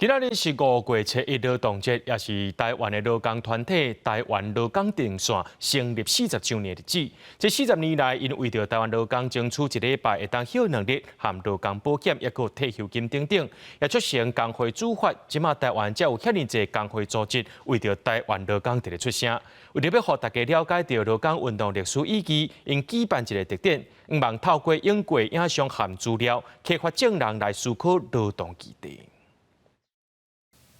今仔日是5月7日劳动节，也是台湾的劳工团体台湾劳工阵线成立40周年的日子。这40年来，因为着台湾劳工争取一礼拜会当休2日，和劳工保险，也有退休金等等，也促成工会主法。即马台湾才有遐尼济工会组织为着台湾劳工伫咧出声。为着要互大家了解到劳工运动历史意义，因举办一个特典，希望透过英国影像和资料，启发众人来思考劳动议题。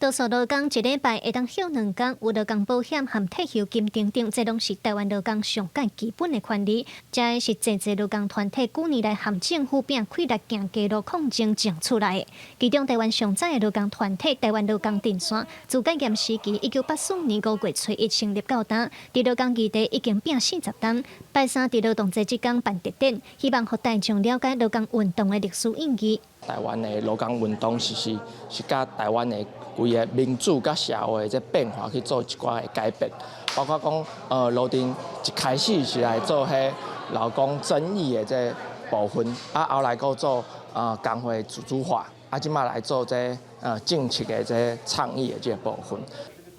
多数劳工一礼拜会当休2天，有劳工保险和退休金等等，这拢是台湾劳工上界基本的权利。这是济劳工团体久年来和政府拼开力行街路抗争争出来的。其中台湾上早的劳工团体台湾劳工阵线，自戒严时期1984年5月初1成立到今，伫劳工议题已经拼40年。拜三伫劳动节即天办特典，希望互大众了解劳工运动的历史意义。台湾的劳工运动是甲台湾的规个民主甲社会这变化去做一寡的改变，包括讲劳动一开始是来做迄劳工争议的这部分，后来搁做工会自主化，即马来做这政策的这倡议的这部分。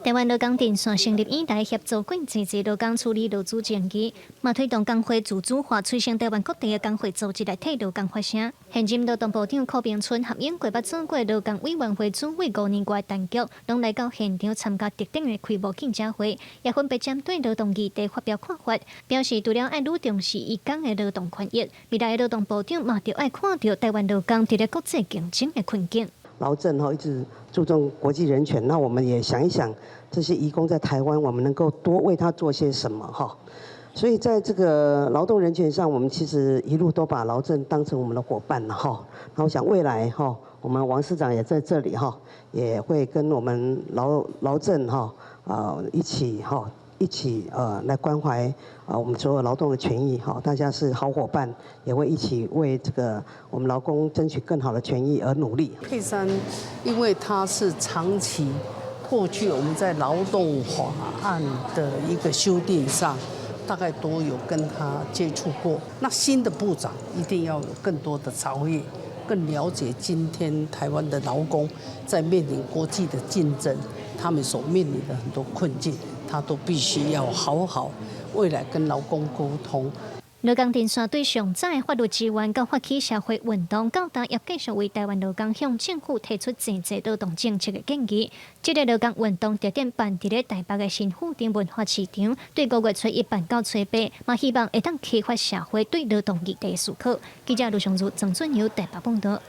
台湾劳工阵线成立以来，协助管济劳工处理劳资争议，嘛推动工会自主化，催生台湾各地的工会组织来替劳工发声。现任劳动部长柯明春和英国捌做过劳工委员会主委5年外的陈局，拢来到现场参加特定的开幕记者会，也分别针对劳动议题发表看法，表示除了爱愈重视移工的劳动权益，未来的劳动部长嘛就爱看到台湾劳工伫咧国际竞争的困境。劳政一直注重国际人权，那我们也想一想，这些移工在台湾，我们能够多为他做些什么哈？所以在这个劳动人权上，我们其实一路都把劳政当成我们的伙伴了哈。那我想未来哈，我们王市长也在这里哈，也会跟我们劳政哈一起来关怀我们所有劳动的权益哈，大家是好伙伴，也会一起为这个我们劳工争取更好的权益而努力。佩珊，因为他是长期过去我们在劳动法案的一个修订上，大概都有跟他接触过。那新的部长一定要有更多的朝野，更了解今天台湾的劳工在面临国际的竞争，他们所面临的很多困境。他都必须要好好未来跟劳工沟通。劳工阵线对上早的法律支援到发起社会运动，到达也继续为台湾劳工向政府提出真济劳动政策的建议。这个劳工运动特典办伫咧台北的新富町文化市场，对5月初1办到初8，嘛希望会当启发社会对劳动议题思考。记者卢尚如、郑俊尧台北报道。